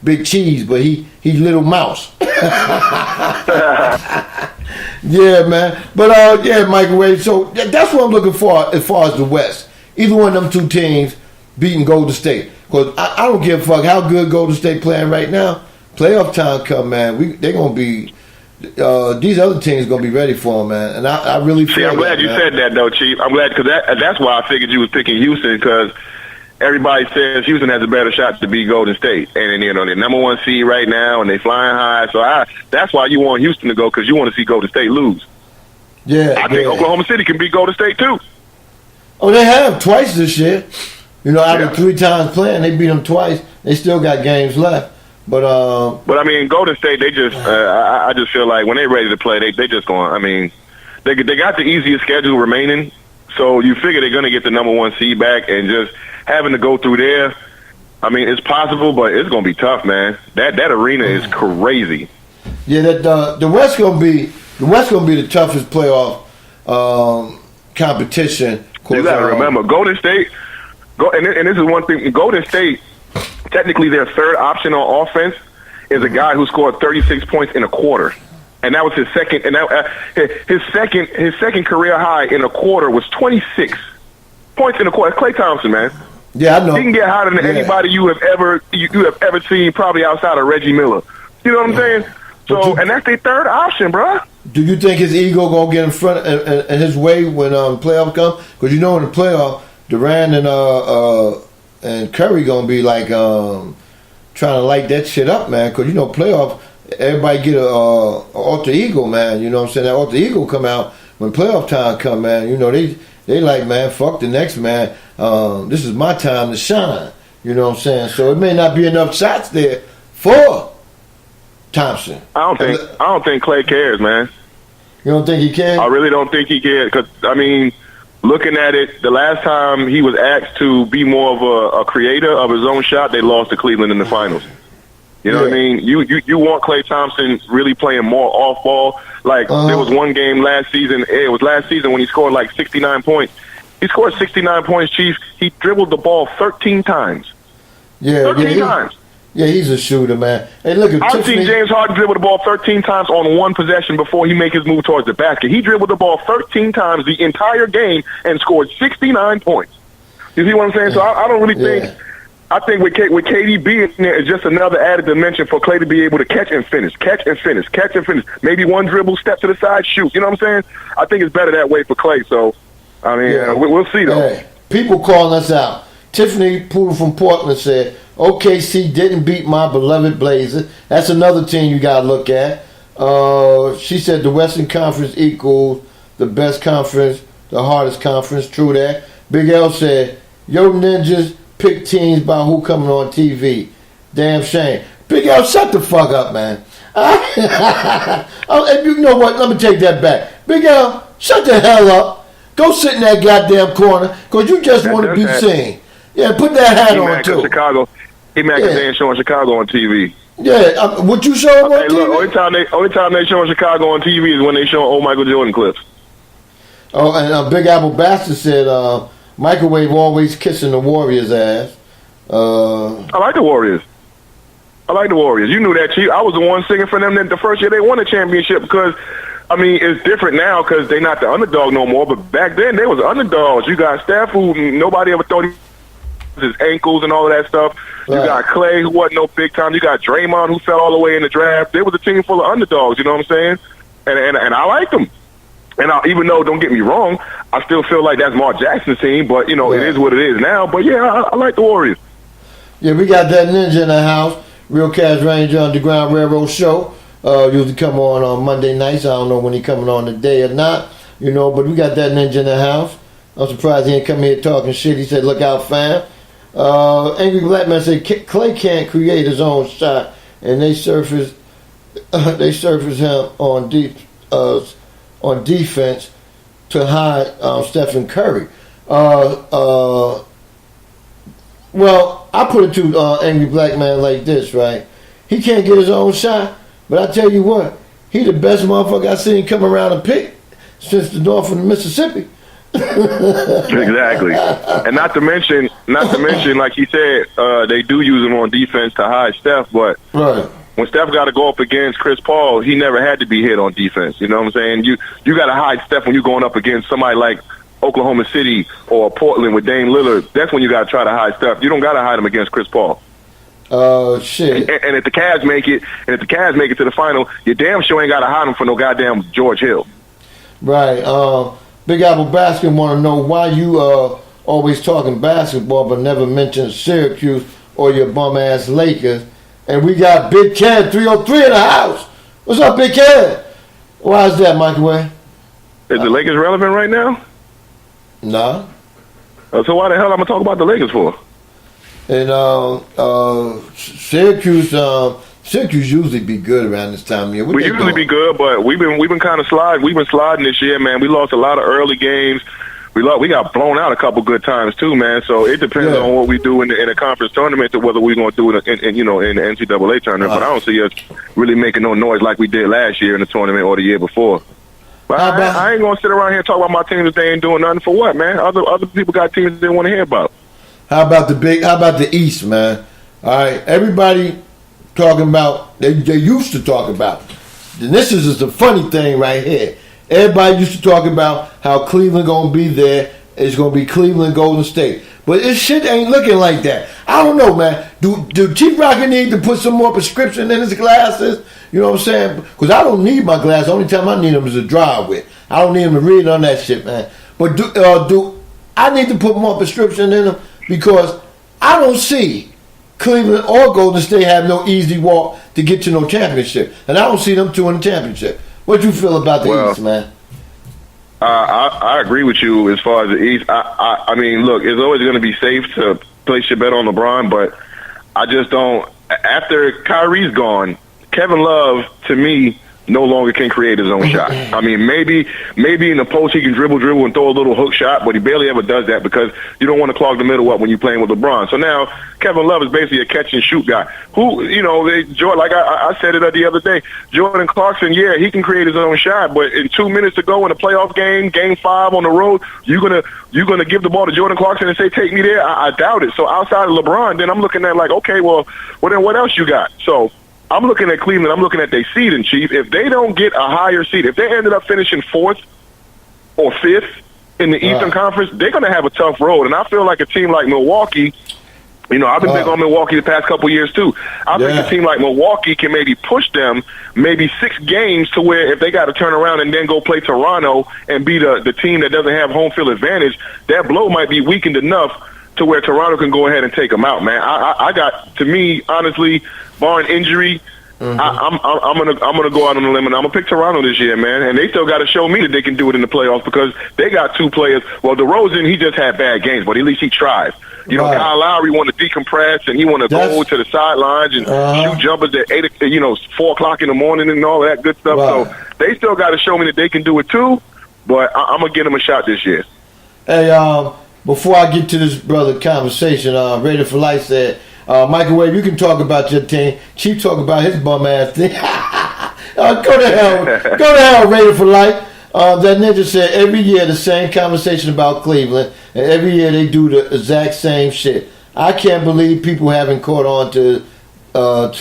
Big Cheese, but he Little Mouse. Yeah, man. But yeah, Microwave. So that's what I'm looking for as far as the West. Either one of them two teams beating Golden State. Because I don't give a fuck how good Golden State playing right now. Playoff time come, man. They're gonna be. These other teams gonna be ready for them, man. And I really feel. See, I'm glad you said that, though, Chief. I'm glad because that's why I figured you was picking Houston because everybody says Houston has a better shot to beat Golden State, and they're number one seed right now, and they flying high. So that's why you want Houston to go because you want to see Golden State lose. Yeah, I think Oklahoma City can beat Golden State too. Oh, they have twice this year. Out of 3 times playing, they beat them twice. They still got games left. But I mean, Golden State, they just I just feel like when they're ready to play, they just going. I mean, they got the easiest schedule remaining, so you figure they're going to get the number one seed back, and just having to go through there. I mean, it's possible, but it's going to be tough, man. That arena is crazy. Yeah, the West going to be the toughest playoff competition. You got to remember, Golden State. And this is one thing. Golden State, technically, their third option on offense is a guy who scored 36 points in a quarter, and that was his second. And his second career high in a quarter was 26 points in a quarter. Klay Thompson, man. Yeah, I know. He can get hotter than anybody you have ever seen, probably outside of Reggie Miller. You know what I'm saying? So, and that's their third option, bro. Do you think his ego gonna get in front and his way when playoffs come? Because in the playoff, Durant and Curry gonna be like trying to light that shit up, man. Because playoff, everybody get a alter ego, man. You know what I'm saying? That alter ego come out when playoff time come, man. They like, man, fuck the next man. This is my time to shine. You know what I'm saying? So it may not be enough shots there for Thompson. I don't think Klay cares, man. You don't think he can? I really don't think he cares. Because I mean, looking at it, the last time he was asked to be more of a creator of his own shot, they lost to Cleveland in the finals. You know what I mean? You want Klay Thompson really playing more off ball. Like there was one game last season. It was last season when he scored like 69 points. He scored 69 points, Chief. He dribbled the ball 13 times. Yeah, 13 times. Yeah, he's a shooter, man. Hey, look at I've seen James Harden dribble the ball 13 times on one possession before he make his move towards the basket. He dribbled the ball 13 times the entire game and scored 69 points. You see what I'm saying? So I don't really think. I think with KD being there is just another added dimension for Klay to be able to catch and finish. Maybe one dribble, step to the side, shoot. You know what I'm saying? I think it's better that way for Klay. So, I mean, we'll see, though. Hey, people calling us out. Tiffany Poodle from Portland said, OKC didn't beat my beloved Blazers. That's another team you got to look at. She said the Western Conference equals the best conference, the hardest conference. True that. Big L said, yo, ninjas pick teams by who coming on TV. Damn shame. Big L, shut the fuck up, man. You know what? Let me take that back. Big L, shut the hell up. Go sit in that goddamn corner because you just want to be seen. Yeah, put that hat on, too. Chicago. He mad because they ain't showing Chicago on TV. Yeah, what you showing on TV? Look, only time they showing Chicago on TV is when they showing old Michael Jordan clips. Oh, and Big Apple Bastard said, Microwave always kissing the Warriors' ass. I like the Warriors. You knew that, Chief. I was the one singing for them the first year they won the championship because, I mean, it's different now because they're not the underdog no more. But back then, they was underdogs. You got Steph, who nobody ever thought his ankles and all of that stuff. Right. You got Klay, who wasn't no big time. You got Draymond, who fell all the way in the draft. They was a team full of underdogs. You know what I'm saying? And I like them. And even though, don't get me wrong, I still feel like that's Mark Jackson's team. But It is what it is now. But yeah, I like the Warriors. Yeah, we got that ninja in the house. Real Cash Ranger Underground Railroad Show. Usually come on Monday nights. I don't know when he coming on today or not. But we got that ninja in the house. I'm surprised he ain't come here talking shit. He said, look out, fam. Angry Black Man said Klay can't create his own shot, and they surface him on defense to hide Stephen Curry. Well, I put it to Angry Black Man like this, right? He can't get his own shot, but I tell you what, he the best motherfucker I seen come around and pick since the north of the Mississippi. Exactly, and not to mention Not to mention, like he said, they do use him on defense to hide Steph, but when Steph got to go up against Chris Paul, he never had to be hit on defense. You know what I'm saying? You got to hide Steph when you're going up against somebody like Oklahoma City or Portland with Dame Lillard. That's when you got to try to hide Steph. You don't got to hide him against Chris Paul. Shit. And if the Cavs make it, to the final, you damn sure ain't got to hide him for no goddamn George Hill. Right. Big Apple Basket want to know why you always talking basketball but never mention Syracuse or your bum ass Lakers. And we got Big Ken 303 in the house. What's up, Big Ken? Why is that, Microwave? Is the Lakers relevant right now? Nah. So why the hell am I talking about the Lakers for? And Syracuse usually be good around this time of year. We usually be good, but we've been kind of sliding. We've been sliding this year, man. We lost a lot of early games. We got blown out a couple good times too, man. So it depends on what we do in the conference tournament to whether we're going to do it in the NCAA tournament. But I don't see us really making no noise like we did last year in the tournament or the year before. But I ain't going to sit around here and talk about my team if they ain't doing nothing for what, man. Other people got teams they want to hear about. How about the East, man? All right, everybody talking about they used to talk about. And this is just a funny thing right here. Everybody used to talk about how Cleveland gonna be there. It's gonna be Cleveland, Golden State. But this shit ain't looking like that. I don't know, man. Do Chief Rocker need to put some more prescription in his glasses? You know what I'm saying? Because I don't need my glasses. The only time I need them is to drive with. I don't need them to read on that shit, man. But do I need to put more prescription in them? Because I don't see Cleveland or Golden State have no easy walk to get to no championship. And I don't see them two in the championship. What you feel about the East, man? I agree with you as far as the East. I mean, look, it's always going to be safe to place your bet on LeBron, but I just don't. After Kyrie's gone, Kevin Love, to me, no longer can create his own shot. I mean, maybe in the post he can dribble and throw a little hook shot, but he barely ever does that because you don't want to clog the middle up when you're playing with LeBron. So now Kevin Love is basically a catch and shoot guy. Who, like I said it the other day, Jordan Clarkson, yeah, he can create his own shot, but in 2 minutes to go in a playoff game, Game 5 on the road, you're gonna give the ball to Jordan Clarkson and say, take me there? I doubt it. So outside of LeBron, then I'm looking at like, okay, well then what else you got? So I'm looking at Cleveland. I'm looking at their seeding, Chief. If they don't get a higher seed, if they ended up finishing 4th or 5th in the Eastern Conference, they're going to have a tough road. And I feel like a team like Milwaukee, I've been big on Milwaukee the past couple of years too. I think a team like Milwaukee can maybe push them maybe 6 games to where if they got to turn around and then go play Toronto and be the team that doesn't have home field advantage, that blow might be weakened enough to where Toronto can go ahead and take them out, man. I got, to me, honestly, barring injury, I'm gonna go out on a limb and I'm gonna pick Toronto this year, man. And they still got to show me that they can do it in the playoffs because they got 2 players. Well, DeRozan, he just had bad games, but at least he tries. Kyle Lowry want to decompress and he want to go to the sidelines and shoot jumpers at 4 o'clock in the morning and all that good stuff. So they still got to show me that they can do it too. But I'm gonna give them a shot this year. Hey, before I get to this brother conversation, Raider for Life said, Microwave, you can talk about your team. Chief talk about his bum ass thing. Go to hell, Raider for Life. That ninja said every year the same conversation about Cleveland, and every year they do the exact same shit. I can't believe people haven't caught on to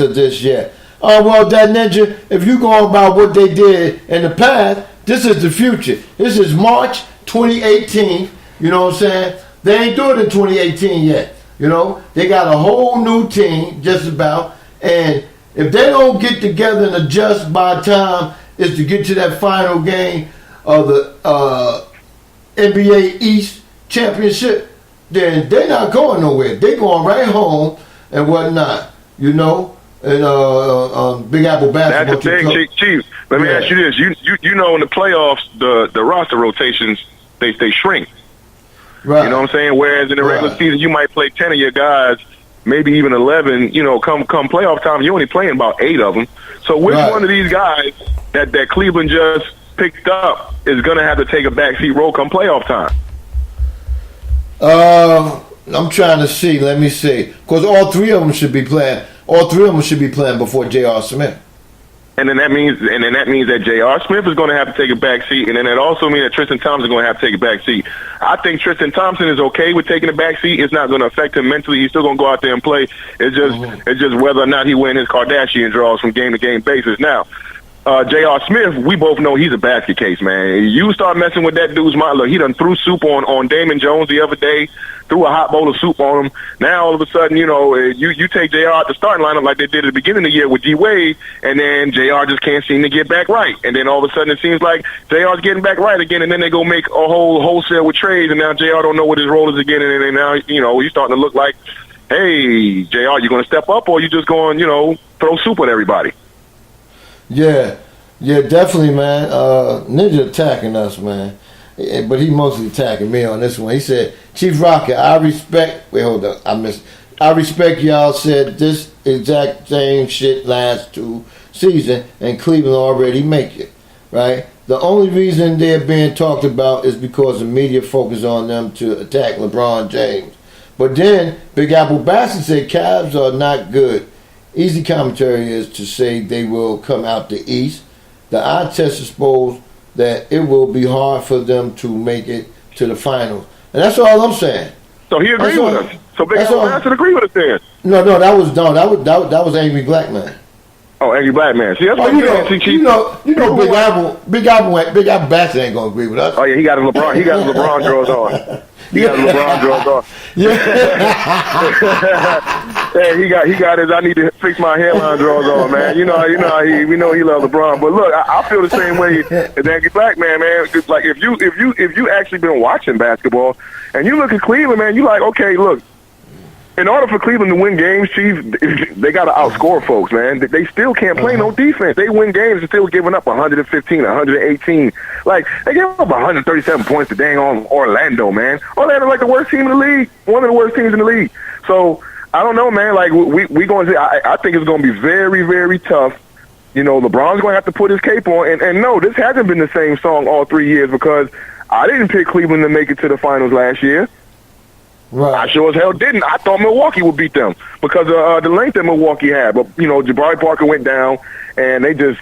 this yet. Well, that ninja, if you go about what they did in the past, this is the future. This is March 2018. You know what I'm saying? They ain't do it in 2018 yet. They got a whole new team just about. And if they don't get together and adjust by the time it's to get to that final game of the NBA East Championship, then they're not going nowhere. They're going right home and whatnot, And Big Apple Basketball. That's the thing, Chief. Let me ask you this. You know in the playoffs, the roster rotations, they shrink. Right. You know what I'm saying? Whereas in the regular season, you might play 10 of your guys, maybe even 11. Come playoff time, you're only playing about 8 of them. So which one of these guys that Cleveland just picked up is going to have to take a backseat role come playoff time? I'm trying to see. Let me see. Because all 3 of them should be playing. All 3 of them should be playing before J.R. Smith. And then that means that J.R. Smith is going to have to take a back seat, and then that also means that Tristan Thompson is going to have to take a back seat. I think Tristan Thompson is okay with taking a back seat. It's not going to affect him mentally. He's still going to go out there and play. It's just whether or not he win his Kardashian draws from game to game basis. Now, J.R. Smith, we both know he's a basket case, man. You start messing with that dude's mind. Look, he done threw soup on Damon Jones the other day, threw a hot bowl of soup on him. Now, all of a sudden, you take J.R. out the starting lineup like they did at the beginning of the year with D-Wade, and then J.R. just can't seem to get back right. And then all of a sudden it seems like J.R.'s getting back right again, and then they go make a whole wholesale with trades, and now J.R. don't know what his role is again, and then now, he's starting to look like, hey, J.R., you going to step up, or you just going, throw soup at everybody? Yeah, definitely, man. Ninja attacking us, man. But he mostly attacking me on this one. He said, Chief ROCKA, I respect y'all said this exact same shit last 2 seasons, and Cleveland already make it, right? The only reason they're being talked about is because the media focus on them to attack LeBron James. But then Big Apple Bastard said Cavs are not good. Easy commentary is to say they will come out the East. The eye test expose that it will be hard for them to make it to the finals. And that's all I'm saying. So he agreed with us. So Big Apple Bastard agree with us then. No, that was Angry Black Man. Oh, Angry Black Man. See, that's what Big Apple Bastard ain't gonna agree with us. Oh yeah, he got his LeBron drawers on. He got his LeBron drawers on. Yeah. Hey, he got his I need to fix my hairline drawers on, man. We know he loves LeBron. But look, I feel the same way as Angry Black Man, man. Cause like if you actually been watching basketball and you look at Cleveland, man, you like, okay, look, in order for Cleveland to win games, Chief, they got to outscore folks, man. They still can't play no defense. They win games and still giving up 115, 118. Like, they gave up 137 points to dang on Orlando, man. Orlando's like the worst team in the league, one of the worst teams in the league. So, I don't know, man. Like, we going to see, I think it's going to be very, very tough. LeBron's going to have to put his cape on. And no, this hasn't been the same song all 3 years because I didn't pick Cleveland to make it to the finals last year. Right. I sure as hell didn't. I thought Milwaukee would beat them because of the length that Milwaukee had. But, Jabari Parker went down, and they just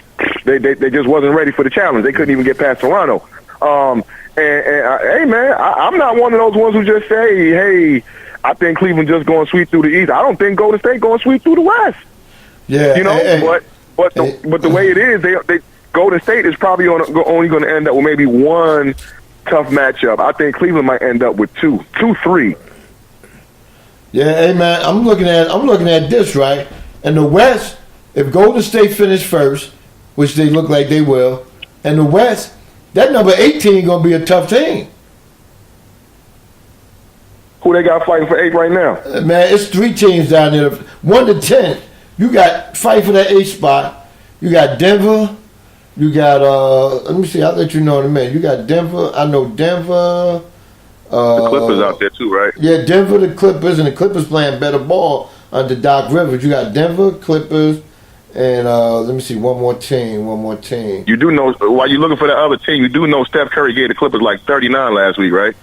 wasn't ready for the challenge. They couldn't even get past Toronto. Hey, man, I'm not one of those ones who just say, hey, I think Cleveland just going to sweep through the East. I don't think Golden State going to sweep through the West. Yeah. But the way it is, they Golden State is probably only going to end up with maybe one tough matchup. I think Cleveland might end up with 2, 3. Yeah, hey man, I'm looking at this, right? In the West, if Golden State finish first, which they look like they will, and the West, that number 18 gonna be a tough team. Who they got fighting for 8 right now? Man, it's 3 teams down there. 1 to 10. You got fight for that 8 spot. You got Denver. You got let me see, I'll let you know in a minute. You got Denver. I know Denver. The Clippers out there too, right? Yeah, Denver, the Clippers, and the Clippers playing better ball under Doc Rivers. You got Denver, Clippers, and let me see, one more team. You do know, while you're looking for the other team, you do know Steph Curry gave the Clippers like 39 last week, right?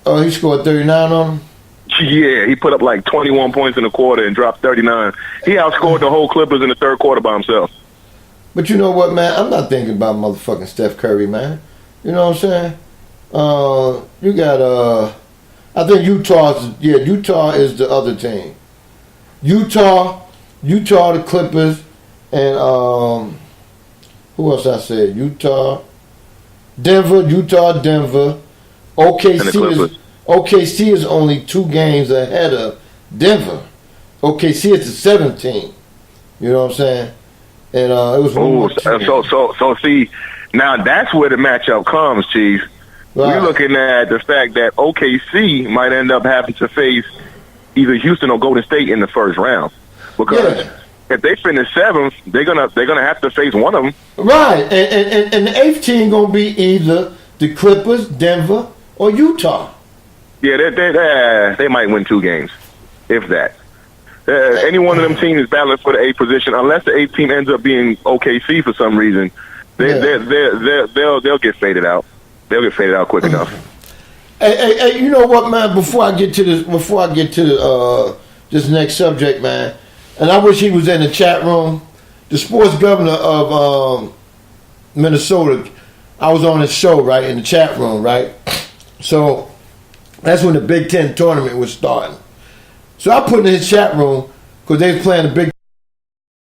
Oh, he scored 39 on them? Yeah, he put up like 21 points in a quarter and dropped 39. He outscored the whole Clippers in the third quarter by himself. But you know what, man? I'm not thinking about motherfucking Steph Curry, man. You know what I'm saying? You got I think Utah is the other team. Utah, the Clippers, and who else I said? Denver. OKC is only 2 games ahead of Denver. OKC is the 17. You know what I'm saying? And it was one more team. So see, now that's where the matchup comes, Chief. Right. We're looking at the fact that OKC might end up having to face either Houston or Golden State in the first round, because if they finish 7th, they're gonna have to face one of them. Right, and the 8th team gonna be either the Clippers, Denver, or Utah. Yeah, they might win 2 games, if that. Any one of them teams is battling for the 8th position, unless the 8th team ends up being OKC for some reason. They'll get faded out. They'll get faded out quick enough. Hey, you know what, man? Before I get to this next subject, man, and I wish he was in the chat room. the sports governor of Minnesota, I was on his show, right, in the chat room, right? So that's when the Big Ten tournament was starting. So I put in his chat room because they was playing the Big